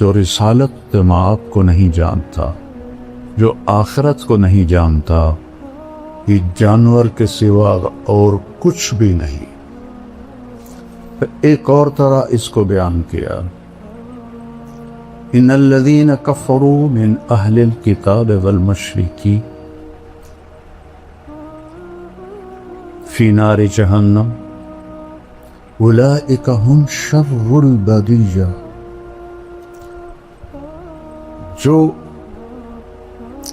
جو رسالت مآب کو نہیں جانتا، جو آخرت کو نہیں جانتا، یہ جانور کے سوا اور کچھ بھی نہیں۔ پھر ایک اور طرح اس کو بیان کیا، ان الذین کفروا من اہل الکتاب والمشرکین فی نار جہنم اولئک ہم شر البریہ۔ جو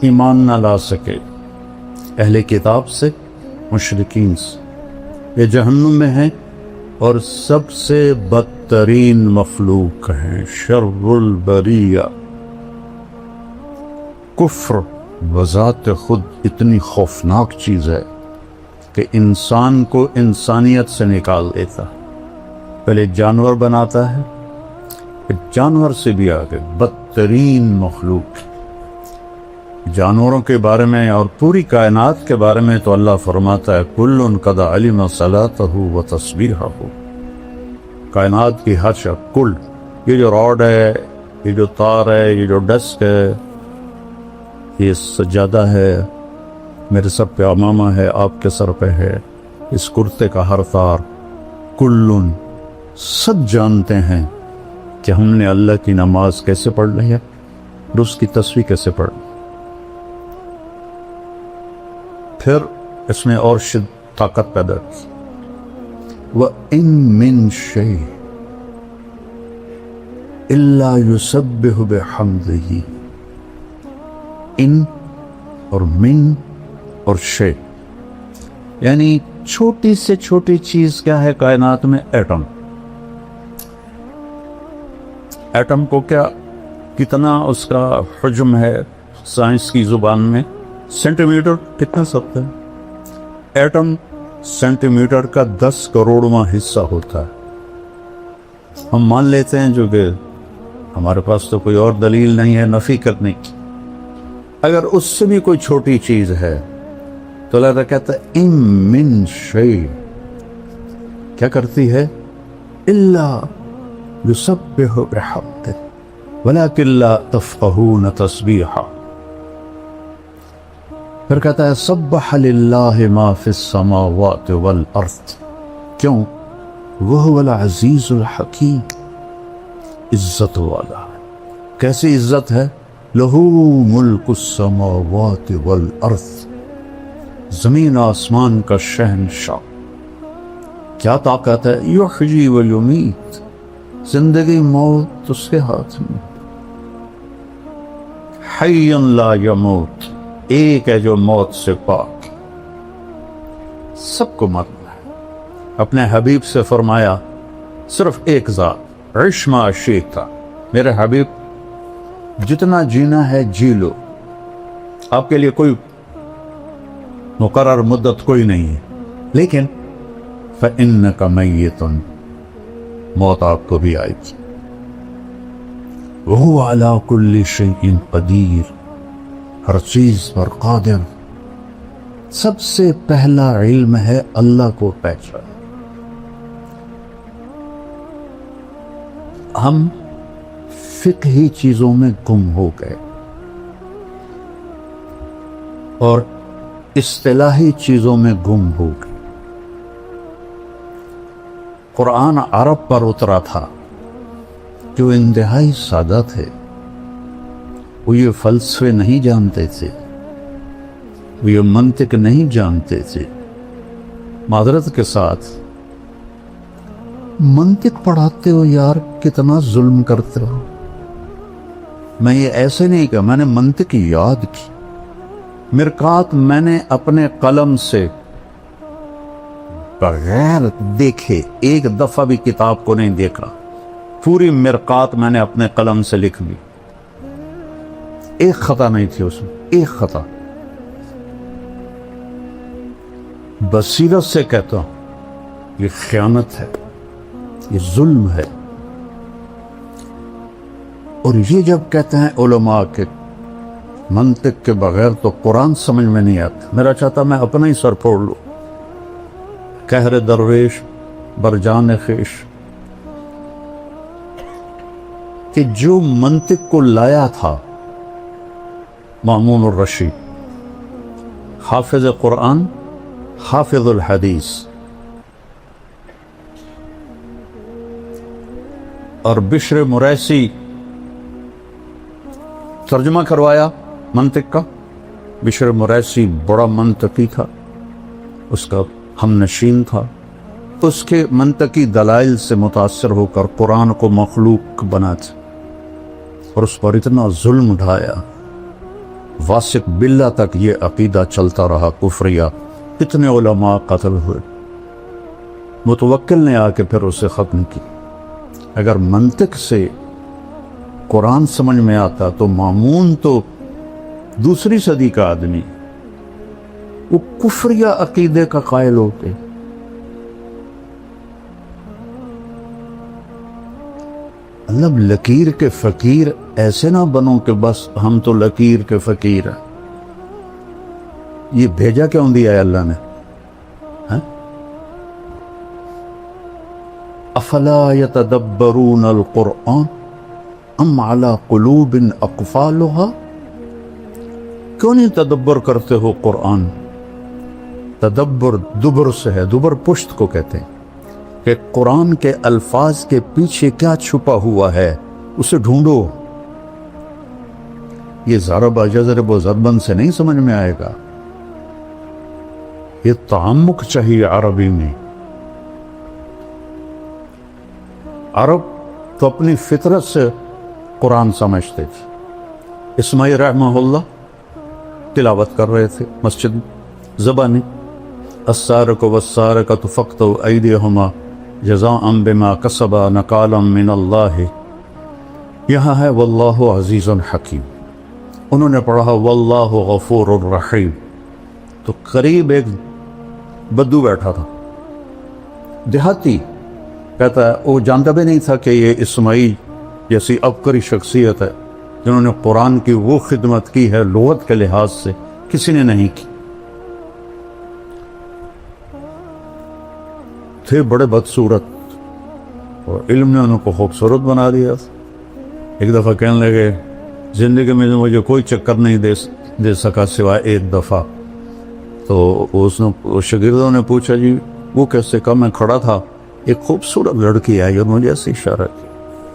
ایمان نہ لا سکے اہل کتاب سے، مشرکین سے، یہ جہنم میں ہیں اور سب سے بدترین مخلوق ہیں، شر البریہ۔ کفر بذات خود اتنی خوفناک چیز ہے کہ انسان کو انسانیت سے نکال دیتا، پہلے جانور بناتا ہے، پھر جانور سے بھی آگے بدترین مخلوق۔ جانوروں کے بارے میں اور پوری کائنات کے بارے میں تو اللہ فرماتا ہے کل قد علم صلاتہ و تسبیحہ۔ کائنات کی ہر شے، کل، یہ جو راڈ ہے، یہ جو تار ہے، یہ جو ڈسک ہے، یہ سجادہ ہے، میرے سر پہ امامہ ہے، آپ کے سر پہ ہے، اس کرتے کا ہر تار، کلن، سب جانتے ہیں کہ ہم نے اللہ کی نماز کیسے پڑھ لی ہے اور اس کی تسبیح کیسے پڑھ لی۔ پھر اس میں اور طاقت پیدا کی، وَإِن مِّن شَيْءٍ إِلَّا يُسَبِّحُ بِحَمْدِهِ۔ ان اور من اور شے، یعنی چھوٹی سے چھوٹی چیز کیا ہے کائنات میں؟ ایٹم۔ ایٹم کو کیا، کتنا اس کا حجم ہے سائنس کی زبان میں؟ سینٹی میٹر کتنا سکتا ہے؟ ایٹم سینٹی میٹر کا 10 کروڑواں حصہ ہوتا ہے۔ ہم مان لیتے ہیں، جو کہ ہمارے پاس تو کوئی اور دلیل نہیں ہے نفی کرنے کی، اگر اس سے بھی کوئی چھوٹی چیز ہے تو اللہ تعالیٰ کہتا ہے ان من شیء، کیا کرتی ہے؟ الا یسبح بحمدہ ولکن لا تفقہون تسبیحہ۔ پھر کہتا ہے سبح للہ ما فی السماوات والارض، کیوں؟ وہو العزیز الحکیم، عزت والا۔ کیسی عزت ہے؟ لہو ملک السماوات والارض، زمین آسمان کا شہنشاہ۔ کیا طاقت ہے؟ یحیی و یمیت، زندگی موت اس کے ہاتھ میں۔ حی لا یموت، ایک ہے جو موت سے پاک، سب کو مرنا ہے۔ اپنے حبیب سے فرمایا صرف ایک ذات، عش ما شئت، میرے حبیب جتنا جینا ہے جی لو، آپ کے لیے کوئی مقرر مدت کوئی نہیں ہے، لیکن فَإِنَّكَ مَيِّتٌ، موت آپ کو بھی آئے گی۔ وَهُوَ عَلَىٰ كُلِّ شَيْءٍ قَدِيرٌ، ہر چیز پر قادر۔ سب سے پہلا علم ہے اللہ کو پہچان۔ ہم فقہی چیزوں میں گم ہو گئے اور اصطلاحی چیزوں میں گم ہو گئے۔ قرآن عرب پر اترا تھا جو انتہائی سادہ تھے، وہ یہ فلسفے نہیں جانتے تھے، وہ یہ منطق نہیں جانتے تھے۔ معذرت کے ساتھ، منطق پڑھاتے ہو یار، کتنا ظلم کرتے ہو۔ میں یہ ایسے نہیں کہ میں نے منطق یاد کی، مرقات میں نے اپنے قلم سے بغیر دیکھے ایک دفعہ بھی کتاب کو نہیں دیکھا، پوری مرقات میں نے اپنے قلم سے لکھ لی، ایک خطا نہیں تھی اس میں، ایک خطا۔ بصیرت سے کہتا ہوں یہ خیانت ہے، یہ ظلم ہے۔ اور یہ جب کہتے ہیں علماء کے منطق کے بغیر تو قرآن سمجھ میں نہیں آتا، میرا چاہتا میں اپنا ہی سر پھوڑ لوں۔ کہر درویش برجان خیش، کہ جو منطق کو لایا تھا مامون الرشید، حافظ قرآن، حافظ الحدیث، اور بشر مریسی ترجمہ کروایا منطق کا۔ بشر مریسی بڑا منطقی تھا، اس کا ہم نشین تھا، اس کے منطقی دلائل سے متاثر ہو کر قرآن کو مخلوق بنا تھا اور اس پر اتنا ظلم ڈھایا، واسق باللہ تک یہ عقیدہ چلتا رہا کفریہ، کتنے علماء قتل ہوئے۔ متوکل نے آ کے پھر اسے ختم کی۔ اگر منطق سے قرآن سمجھ میں آتا تو مامون تو دوسری صدی کا آدمی، وہ کفریہ عقیدے کا قائل ہوتے۔ مطلب لکیر کے فقیر ایسے نہ بنو کہ بس ہم تو لکیر کے فقیر ہیں۔ یہ بھیجا کیوں دیا ہے اللہ نے؟ افلا یتدبرون القرآن ام علی قلوب اقفالها، کیوں نہیں تدبر کرتے ہو قرآن؟ تدبر دبر سے ہے، دبر پشت کو کہتے ہیں، کہ قرآن کے الفاظ کے پیچھے کیا چھپا ہوا ہے اسے ڈھونڈو۔ یہ ضرب اجزرب و ضربن سے نہیں سمجھ میں آئے گا، یہ تعمق چاہیے عربی میں۔ عرب تو اپنی فطرت سے قرآن سمجھتے تھے۔ اسماعیل رحمہ اللہ تلاوت کر رہے تھے مسجد زبانی، السارق والسارقۃ فاقطعوا ایدیہما جزاء بما کسبا نکالا من اللہ، یہاں ہے واللہ عزیز حکیم، انہوں نے پڑھا واللہ غفور الرحیم، تو قریب ایک بدو بیٹھا تھا دیہاتی، کہتا ہے وہ جانتا بھی نہیں تھا کہ یہ اسماعیل جیسی عبقری شخصیت ہے جنہوں نے قرآن کی وہ خدمت کی ہے لغت کے لحاظ سے کسی نے نہیں کی۔ تھے بڑے بدصورت اور علم نے انہوں کو خوبصورت بنا دیا۔ ایک دفعہ کہنے لگے زندگی میں مجھے کوئی چکر نہیں دے سکا سوائے ایک دفعہ۔ تو اس شاگردوں نے پوچھا جی وہ کیسے؟ کہا میں کھڑا تھا، ایک خوبصورت لڑکی آئی اور مجھے ایسے اشارہ کیا،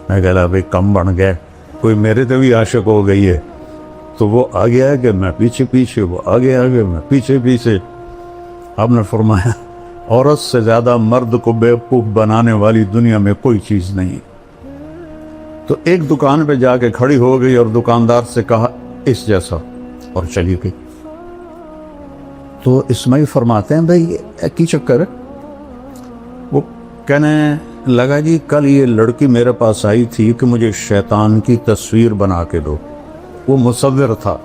میں کہا بھائی کم بن گئے، کوئی میرے تے بھی عاشق ہو گئی ہے، تو وہ آگے آگے میں پیچھے پیچھے، وہ آگے آگے میں پیچھے پیچھے۔ آپ نے فرمایا عورت سے زیادہ مرد کو بیوقوف بنانے والی دنیا میں کوئی چیز نہیں۔ تو ایک دکان پہ جا کے کھڑی ہو گئی اور دکاندار سے کہا اس جیسا، اور چلی گئی۔ تو اسماعیل فرماتے ہیں بھائی ایک ہی چکر ہے۔ وہ کہنے لگا جی کل یہ لڑکی میرے پاس آئی تھی کہ مجھے شیطان کی تصویر بنا کے دو، وہ مصور تھا،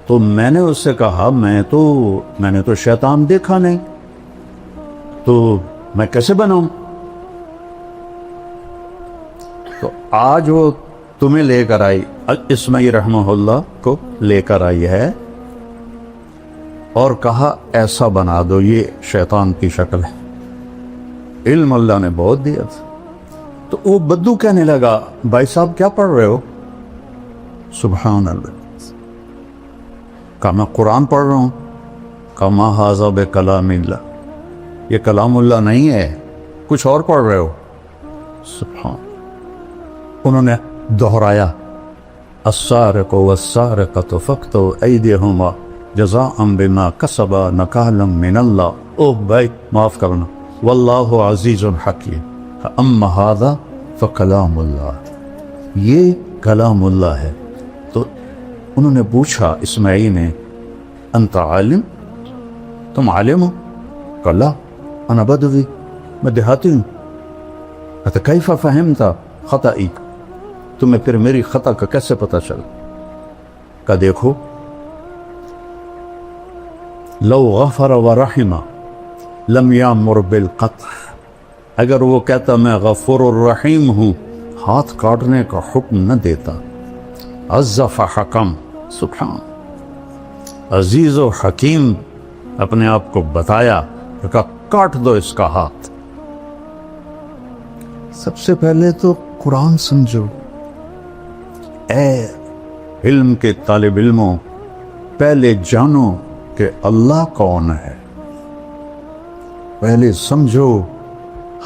تو میں نے اس سے کہا میں نے تو شیطان دیکھا نہیں، تو میں کیسے بناؤں؟ تو آج وہ تمہیں لے کر آئی، اسماعیل رحمہ اللہ کو لے کر آئی ہے اور کہا ایسا بنا دو، یہ شیطان کی شکل ہے۔ علم اللہ نے بہت دیا تھا۔ تو وہ بدو کہنے لگا بھائی صاحب کیا پڑھ رہے ہو؟ سبحان اللہ، کہا میں قرآن پڑھ رہا ہوں۔ کہا ما ھذا بکلام اللہ، یہ کلام اللہ نہیں ہے، کچھ اور پڑھ رہے ہو۔ سبحان، انہوں نے دہرایا السارق والسارقۃ فاقطعوا ایدیہما جزاء بما کسبا نکالا من اللہ۔ اوہ بھائی معاف کرنا، واللہ عزیز حکیم، اما ھذا فکلام اللہ، یہ کلام اللہ ہے۔ تو انہوں نے پوچھا اسماعیل نے انت عالم، تم عالم ہو؟ کہا لا انا بدوی، میں دیہاتی ہوں۔ کہتا کیف فہمت خطئی، تمہیں پھر میری خطا کا کیسے پتہ چلا؟ کہا دیکھو لو غفر ورحم لم یامر بالقطع، اگر وہ کہتا میں غفور الرحیم ہوں ہاتھ کاٹنے کا حکم نہ دیتا۔ عز فحکم، سبحان، عزیز و حکیم اپنے آپ کو بتایا، کہا کاٹ دو اس کا ہاتھ۔ سب سے پہلے تو قرآن سمجھو۔ اے علم کے طالب علموں، پہلے جانو کہ اللہ کون ہے، پہلے سمجھو۔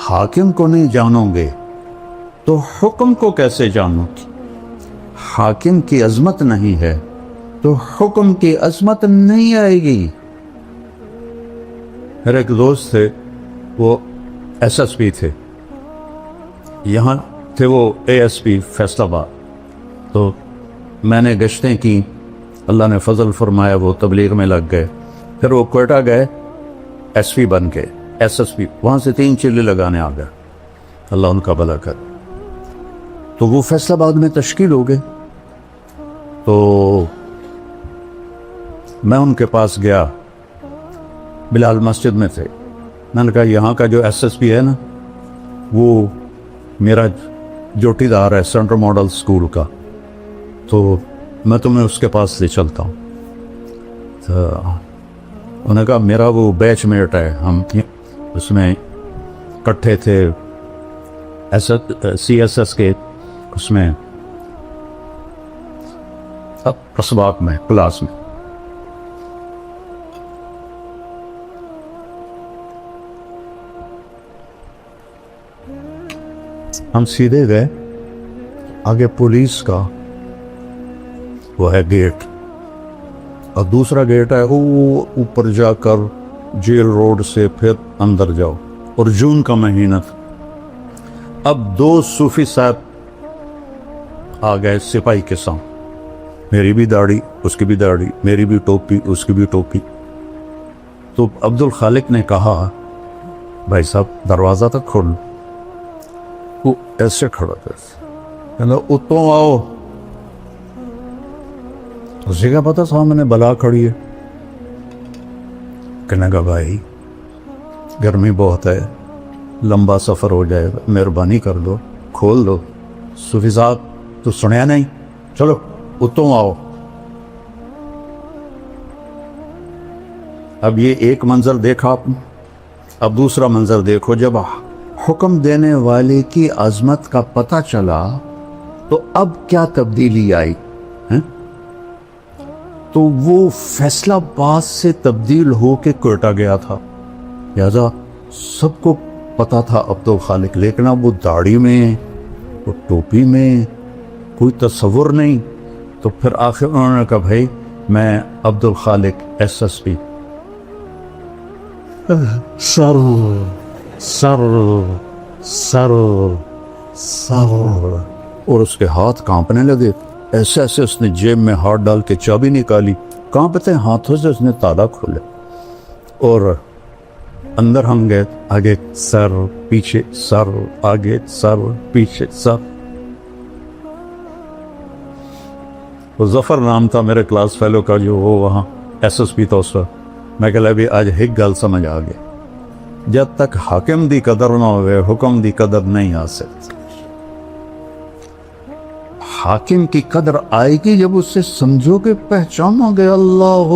حاکم کو نہیں جانو گے تو حکم کو کیسے جانو گی؟ حاکم کی عظمت نہیں ہے تو حکم کی عظمت نہیں آئے گی۔ میرے ایک دوست تھے، وہ ایس ایس پی تھے، یہاں تھے وہ اے ایس پی فیصل آباد۔ تو میں نے گشتیں کی، اللہ نے فضل فرمایا وہ تبلیغ میں لگ گئے، پھر وہ کوئٹہ گئے، ایس پی بن کے ایس ایس پی، وہاں سے 3 چلے لگانے آ گئے، اللہ ان کا بھلا کر۔ تو وہ فیصل آباد میں تشکیل ہو گئے، تو میں ان کے پاس گیا، بلال مسجد میں تھے، میں نے کہا یہاں کا جو ایس ایس پی ہے نا، وہ میرا جوٹی دار ہے سینٹرل ماڈل اسکول کا، تو میں تمہیں اس کے پاس لے چلتا ہوں۔ تو انہوں نے کہا میرا وہ بیچ میٹ ہے، ہم اس میں کٹھے تھے سی ایس ایس کے، اس میں اسباق میں کلاس میں۔ ہم سیدھے گئے، آگے پولیس کا وہ ہے گیٹ، اور دوسرا گیٹ ہے وہ اوپر جا کر جیل روڈ سے پھر اندر جاؤ، اور جون کا مہینہ تھا۔ اب 2 صوفی صاحب آ گئے سپاہی کے سامنے، میری بھی داڑھی اس کی بھی داڑھی، میری بھی ٹوپی اس کی بھی ٹوپی۔ تو عبد الخالق نے کہا بھائی صاحب دروازہ تک کھول۔ وہ ایسے کھڑا تھا، کہنا اتوں آؤ، اسی کا پتا سامنے بلا کھڑی ہے۔ کہنے کا بھائی گرمی بہت ہے، لمبا سفر ہو جائے گا، مہربانی کر دو، کھول دو۔ صوفی صاحب تو سنیا نہیں، چلو اتوں آؤ۔ اب یہ ایک منظر دیکھا آپ نے، اب دوسرا منظر دیکھو، جب حکم دینے والے کی عظمت کا پتہ چلا تو اب کیا تبدیلی آئی ہیں؟ تو وہ فیصلہ آباد سے تبدیل ہو کے کوئٹہ گیا تھا، لہذا سب کو پتا تھا عبد الخالق، لیکن اب وہ داڑھی میں، وہ ٹوپی میں کوئی تصور نہیں۔ تو پھر آخر انہوں نے کہا بھائی میں Abdul Khaliq S S P. سر سر سر سر، اور اس کے ہاتھ کانپنے لگے، ایسے ایسے اس نے جیب میں ہاتھ ڈال کے چابی نکالی، کانپتے ہاتھوں سے اس نے تالا کھولے، اور اندر ہم گئے، آگے سر پیچھے سر، آگے سر پیچھے سر۔ وہ ظفر نام تھا میرے کلاس فیلو کا، جو وہ وہاں ایس ایس پی تھا اس وقت۔ میں کہا بھی آج ایک گل سمجھ آ گئی، جب تک حاکم دی قدر نہ ہوئے حکم دی قدر نہیں آ سکتی۔ حاکم کی قدر آئے گی جب اسے سمجھو گے، پہچانو گے، اللہ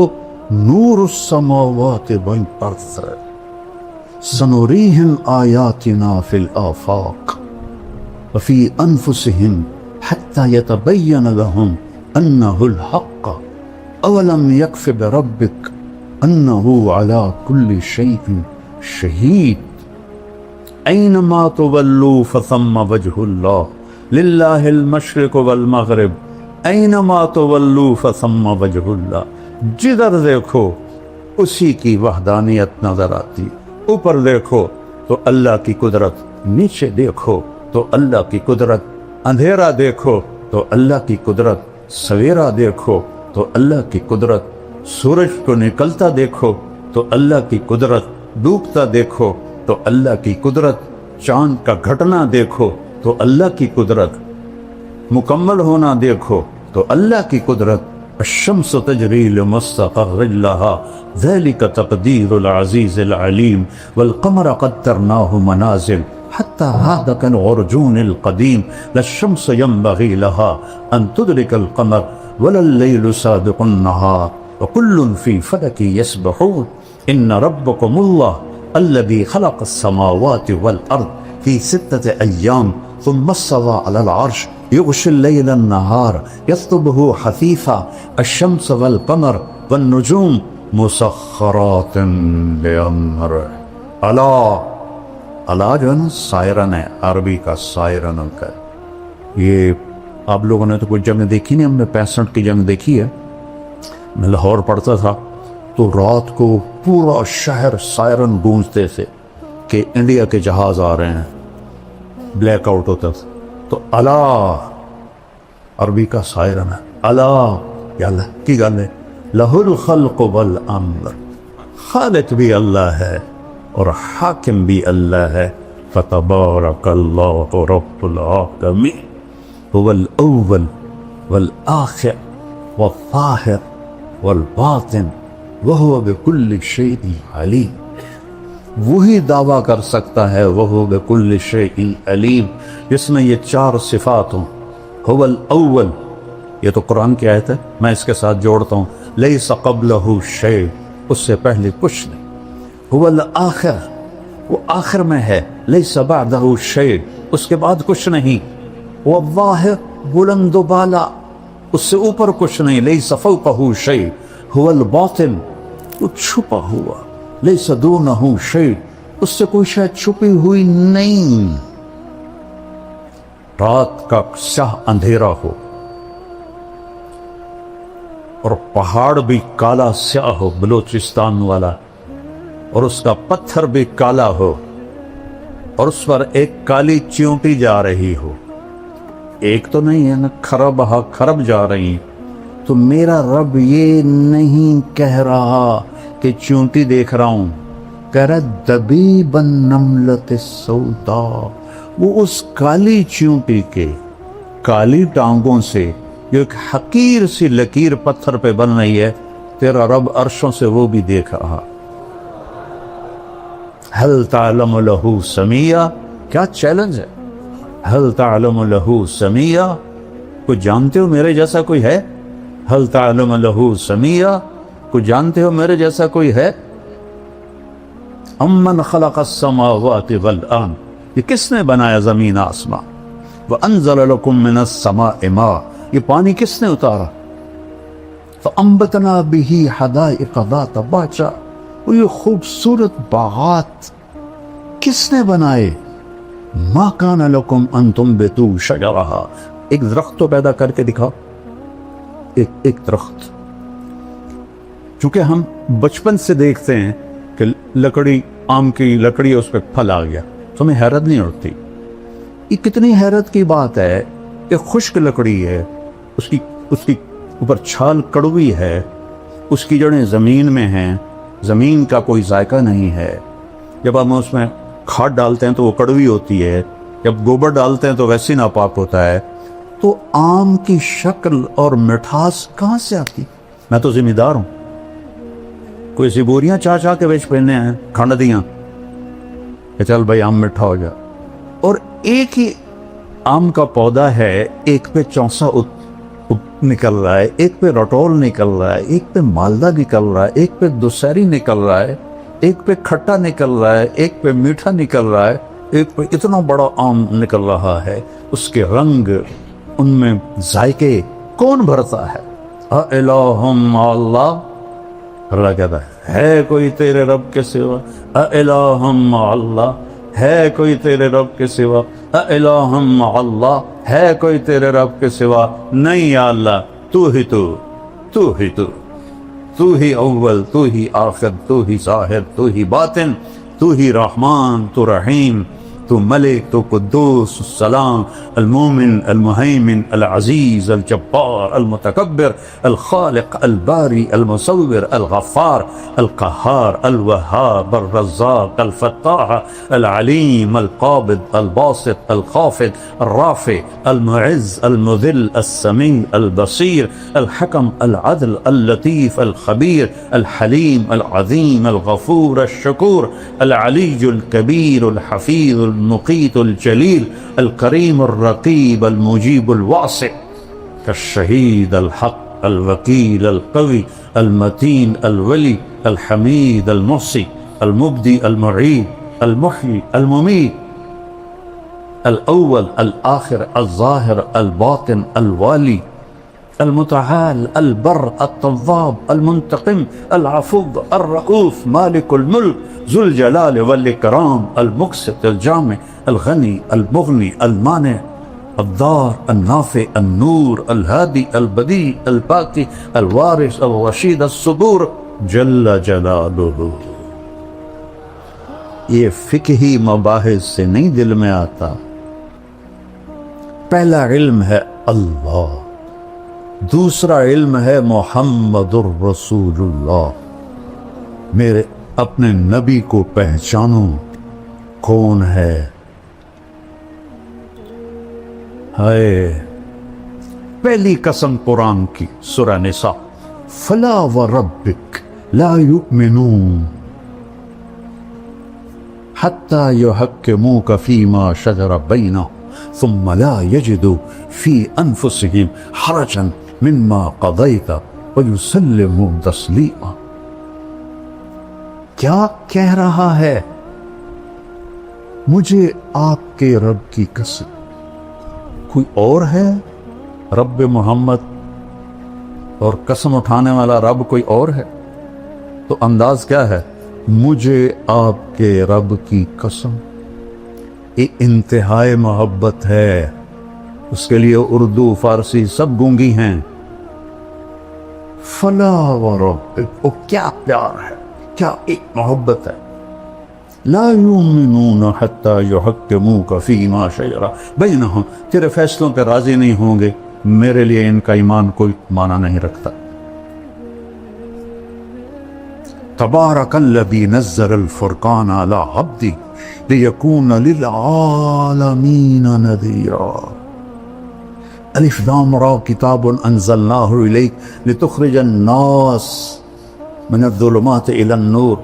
نور السماوات والارض سنریہم آیاتنا فی الآفاق وفی انفسہم حتی یتبین لہم انہ الحق اولم یکف بربک انہ علی کل شیء شہید اینما تولوا فثم وجہ اللہ للہ المشرق والمغرب اینما تولوا فثم وجہ اللہ۔ جدھر دیکھو اسی کی وحدانیت نظر آتی، اوپر دیکھو تو اللہ کی قدرت، نیچے دیکھو تو اللہ کی قدرت، اندھیرا دیکھو تو اللہ کی قدرت، سویرا دیکھو تو اللہ کی قدرت، سورج کو نکلتا دیکھو تو اللہ کی قدرت، ڈوبتا دیکھو تو اللہ کی قدرت، چاند کا گھٹنا دیکھو تو اللہ کی قدرت، مکمل ہونا دیکھو تو اللہ کی قدرت۔ الشمس تجری لمستقر لها ذلك تقدیر العزیز العلیم والقمر قدرناه منازل حتى عاد كالعرجون القدیم لا الشمس ينبغي لها ان تدرك القمر ولا الليل سابق النهار وكل في فلك يسبحون ان ربكم الله الذي خلق السماوات والارض في 6 ايام ثم استوى على العرش يغشي الليل النهار يطلبه حثيثا الشمس والقمر والنجوم مسخرات بأمره. اللہ جو ہے نا سائرن ہے، عربی کا سائرن کا. یہ آپ لوگوں نے تو کوئی جنگ دیکھی نہیں، ہم نے 65 کی جنگ دیکھی ہے. میں لاہور پڑھتا تھا تو رات کو پورا شہر سائرن گونجتے تھے کہ انڈیا کے جہاز آ رہے ہیں، بلیک آؤٹ ہوتا تھا. تو اللہ عربی کا سائرن ہے. اللہ یا اللہ کی گل ہے، لہ الخلق والامر، خالق بھی اللہ ہے اور حاکم بھی اللہ ہے. فتبارک اللہ رب العالمین هو الاول والآخر والظاہر والباطن وهو بكل شيء علیم. وہی دعویٰ کر سکتا ہے وهو بكل شيء علیم جس میں یہ 4 صفات ہوں. هو الاول، یہ تو قرآن کی آیت ہے، میں اس کے ساتھ جوڑتا ہوں، لیس قبلہ شیء، اس سے پہلے کچھ نہیں. هو الآخر، وہ آخر میں ہے، لیس بعدہ شیء، اس کے بعد کچھ نہیں. والظاہر، بلند و بالا، اس سے اوپر کچھ نہیں، لیس فوقہ شیء. هو الباطن، وہ چھپا ہوا، لیس دونہ شیء، اس سے کوئی شاید چھپی ہوئی نہیں. رات کا سیاہ اندھیرا ہو اور پہاڑ بھی کالا سیاہ ہو بلوچستان والا، اور اس کا پتھر بھی کالا ہو اور اس پر ایک کالی چیونٹی جا رہی ہو، ایک تو نہیں ہے نا، کھرب ہا کھرب جا رہی، تو میرا رب یہ نہیں کہہ رہا کہ چیونٹی دیکھ رہا ہوں، کہہ رہا دبیب النملۃ السوداء، وہ اس کالی چیونٹی کے کالی ٹانگوں سے جو ایک حقیر سی لکیر پتھر پہ بن رہی ہے، تیرا رب عرشوں سے وہ بھی دیکھ رہا. هل تعلم له سمیہ، کیا چیلنج ہے. هل تعلم له سمیہ، کوئی جانتے ہو میرے جیسا کوئی ہے؟ هل تعلم له سمیہ، کوئی جانتے ہو میرے جیسا کوئی ہے؟ امن خلق السماوات والارض، یہ کس نے بنایا زمین آسمان؟ وانزل لکم من السماء ماء، یہ پانی کس نے اتارا؟ فانبتنا به حدائق ذات بہجہ، وہ یہ خوبصورت باغات کس نے بنائے؟ ما کان لکم ان تنبتوا شجرہا، ایک درخت تو پیدا کر کے دکھاؤ، ایک درخت. چونکہ ہم بچپن سے دیکھتے ہیں کہ لکڑی، آم کی لکڑی، اس پہ پھل آ گیا، تو ہمیں حیرت نہیں ہوتی. یہ کتنی حیرت کی بات ہے کہ خشک لکڑی ہے، اس کی اوپر چھال کڑوی ہے، اس کی جڑیں زمین میں ہیں، زمین کا کوئی ذائقہ نہیں ہے. جب ہم اس میں کھاد ڈالتے ہیں تو وہ کڑوی ہوتی ہے، جب گوبر ڈالتے ہیں تو ویسے ناپاک ہوتا ہے. تو آم کی شکل اور مٹھاس کہاں سے آتی؟ میں تو ذمہ دار ہوں، کوئی سی بوریاں چاہ کے بیچ پہنے ہیں کھنڈ دیاں کہ چل بھائی آم میٹھا ہو جائے. اور ایک ہی آم کا پودا ہے، ایک پہ چونسا نکل رہا ہے، ایک پہ رٹول نکل رہا ہے، ایک پہ مالدہ نکل رہا ہے، ایک پہ دوسری نکل رہا ہے، ایک پہ کھٹا نکل رہا ہے، ایک پہ میٹھا نکل رہا ہے، ایک پہ اتنا بڑا آم نکل رہا ہے. اس کے رنگ، ان میں ذائقے کون بھرتا ہے؟ اَإِلَٰهٌ مَّعَ اللَّهِ، اللہ کہتا ہے کوئی تیرے رب کے سوا؟ اَإِلَٰهٌ مَّعَ اللَّهِ، ہے کوئی تیرے رب کے سوا؟ اَإِلَٰهٌ مَّعَ اللَّهِ، ہے کوئی تیرے رب کے سوا؟ نہیں یا اللہ، تو ہی اول، تو ہی آخر، تو ہی ظاہر، تو ہی باطن، تو ہی رحمان، تو رحیم، تو ملک، تو قدوس، السلام، المومن، المہیمن، العزیز، الجبار، المتکبر، الخالق، الباری، المصور، الغفار، القہار، الوہاب، الرزاق، الفتاح، العلیم، القابض، الباسط، الخافض، الرافع، المعز، المذل، السمیع، البصیر، الحکم، العدل، اللطیف، الخبیر، الحلیم، العظیم، الغفور، الشکور، العلی الکبیر، الحفیظ، المقیت، الجلیل، الکریم، الرقیب، المجیب، الواسع، الشہید، الحق، الوکیل، القوی، المتین، الولی، الحمید، المحصی، المبدی، المعید، المحیی، الممیت، الأول الآخر الظاهر الباطن الوالي المتعال البر التواب المنتقم العفو الرؤوف مالك الملك ذو الجلال والإكرام المقسط الجامع الغني المغني المانع الضار النافع النور الهادي البديع الباقي الوارث الرشيد الصبور جل جلالہ. یہ فقہی مباحث سے نہیں دل میں آتا. پہلا علم ہے اللہ، دوسرا علم ہے محمد الرسول اللہ. میرے اپنے نبی کو پہچانو کون ہے. ہے پہلی قسم قرآن کی سورہ نساء، فلا وربک لا یؤمنون حتى يحكموك فيما شجر بينهم ثم لا يجدوا في أنفسهم حرجا مما قضيت ويسلموا تسليما. کیا کہہ رہا ہے؟ مجھے آپ کے رب کی قسم، کوئی اور ہے رب محمد، اور قسم اٹھانے والا رب کوئی اور ہے؟ تو انداز کیا ہے؟ مجھے آپ کے رب کی قسم. یہ انتہائی محبت ہے. اس کے لیے اردو فارسی سب گونگی ہیں. فلا وربک، وہ کیا پیار ہے، کیا ایک محبت ہے. لا یؤمنون حتی یحکموک فیما شجر بینہم، تیرے فیصلوں پہ راضی نہیں ہوں گے، میرے لیے ان کا ایمان کوئی معنی نہیں رکھتا. تبارک الذی نزل الفرقان علی عبدہ لیکون للعالمین نذیرا. الف لام را کتاب انزلناہ الیک لتخرج الناس من الظلمات الی النور.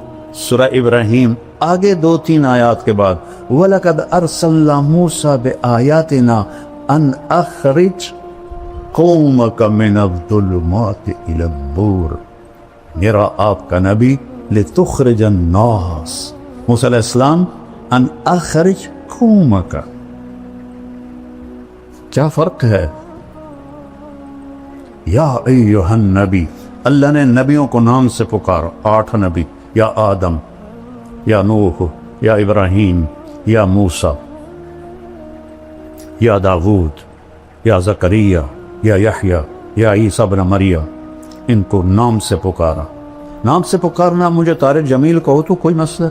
سورہ ابراہیم آگے 2-3 آیات کے بعد وَلَقَدْ أَرْسَلْنَا مُوسَىٰ بِآيَاتِنَا أَنْ أَخْرِجْ قَوْمَكَ مِنَ الظُّلُمَاتِ إِلَى النُّورِ. میرا آپ کا نبی لِتُخْرِجَ النَّاسَ موسیٰ علیہ السلام أَنْ أَخْرِجْ قَوْمَكَ. کیا فرق ہے؟ یا ایہا النبی، اللہ نے نبیوں کو نام سے پکارا. 8 نبی، یا آدم، یا نوح، یا ابراہیم، یا موسیٰ، یا داود، یا زکریا، یا یحییٰ، یا عیسیٰ ابن مریم. ان کو نام سے پکارا. نام سے پکارنا، مجھے طارق جمیل کہو تو کوئی مسئلہ،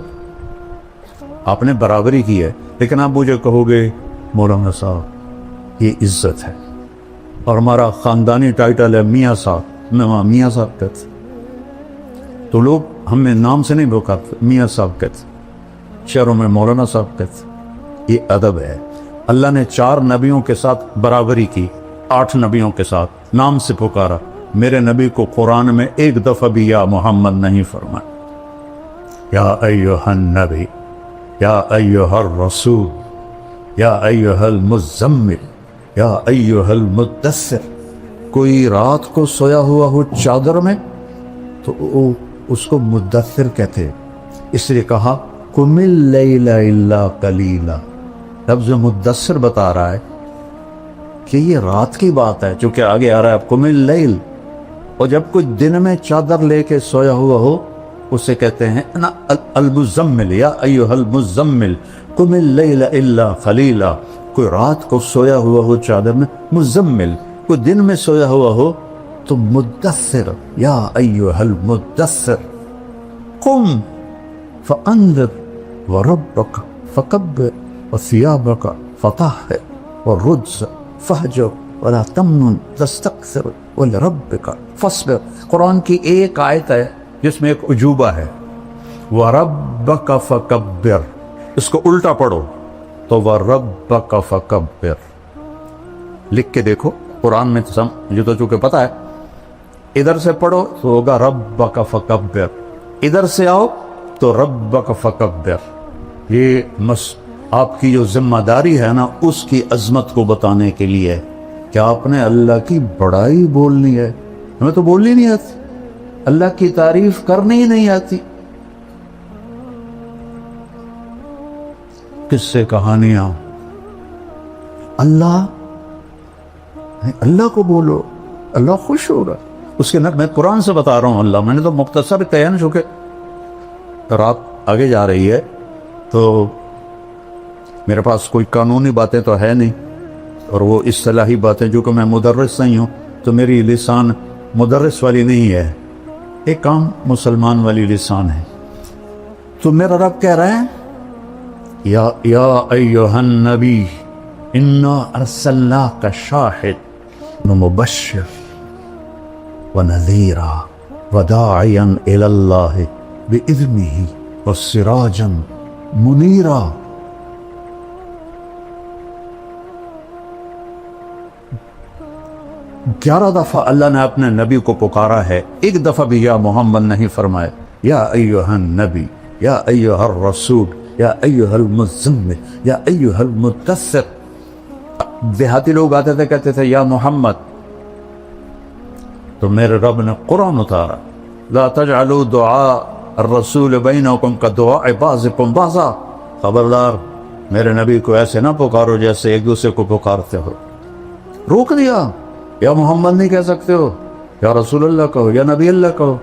آپ نے برابری کی ہے. لیکن آپ مجھے کہو گے مولانا صاحب، یہ عزت ہے، اور ہمارا خاندانی ٹائٹل ہے میاں صاحب، میں وہاں میاں صاحب کہتے، تو لوگ ہمیں نام سے نہیں پکارتے، میاں صاحب کہتے، شہروں میں مولانا صاحب کہتے. یہ ادب ہے. اللہ نے 4 نبیوں کے ساتھ برابری کی، 8 نبیوں کے ساتھ نام سے پکارا. میرے نبی کو قرآن میں ایک دفعہ بھی یا محمد نہیں فرمایا. یا ایہا النبی، یا ایہا الرسول، یا ایہا المزمل، یا ایہا المدثر. کوئی رات کو سویا ہوا ہو چادر میں تو اس کو مدثر کہتے، اس لیے کہا قم اللیل الا قلیلا. لفظ مدثر بتا رہا ہے کہ یہ رات کی بات ہے، چونکہ آگے آ رہا ہے قم اللیل. اور جب کوئی دن میں چادر لے کے سویا ہوا ہو اسے کہتے ہیں انا المزمل، یا ایہا المزمل قم اللیل الا قلیلا. کوئی رات کو سویا ہوا ہو چادر میں مزمل، کوئی دن میں سویا ہوا ہو تو مدثر، یا ایہا المدثر. قم فانذر وربک فکبر وثیابک فطہر والرجز فہجر ولا تمنن تستکثر ولربک فاصبر. قرآن کی ایک آیت ہے جس میں ایک عجوبہ ہے، وربک فکبر. اس کو الٹا پڑھو تو وربک فکبر لکھ کے دیکھو. قرآن میں مجھے تو چونکہ پتا ہے، ادھر سے پڑھو تو ہوگا ربک فکبر، ادھر سے آؤ تو ربک فکبر. یہ آپ کی جو ذمہ داری ہے نا، اس کی عظمت کو بتانے کے لیے کہ آپ نے اللہ کی بڑائی بولنی ہے. ہمیں تو بولنی نہیں آتی، اللہ کی تعریف کرنی ہی نہیں آتی. قصے کہانیاں اللہ اللہ کو بولو، اللہ خوش ہوگا اس کے نہ. میں قرآن سے بتا رہا ہوں اللہ، میں نے تو مختصر بیان جو کہ رات آگے جا رہی ہے تو میرے پاس کوئی قانونی باتیں تو ہے نہیں، اور وہ اصطلاحی باتیں جو کہ میں مدرس نہیں ہوں تو میری لسان مدرس والی نہیں ہے، ایک عام مسلمان والی لسان ہے. تو میرا رب کہہ رہا ہے یا ایھا النبی انا ارسلناک شاہد ومبشر ونذیرا وداعیا الی اللہ باذنہ وسراجا منیرا. 11 دفعہ اللہ نے اپنے نبی کو پکارا ہے، ایک دفعہ بھی یا محمد نہیں فرمائے یا ایھا النبی یا ایھا الرسول یا ایھا المزمل یا ایھا المدثر. دیہاتی لوگ آتے تھے کہتے تھے یا محمد، تو میرے رب نے قرآن اتارا لا تجعلوا دعاء الرسول بینکم کدعاء بعضکم بعضا. خبردار میرے نبی کو ایسے نہ پکارو جیسے ایک دوسرے کو پکارتے ہو. روک دیا، یا محمد نہیں کہہ سکتے ہو، یا رسول اللہ کہو، یا نبی اللہ کہو.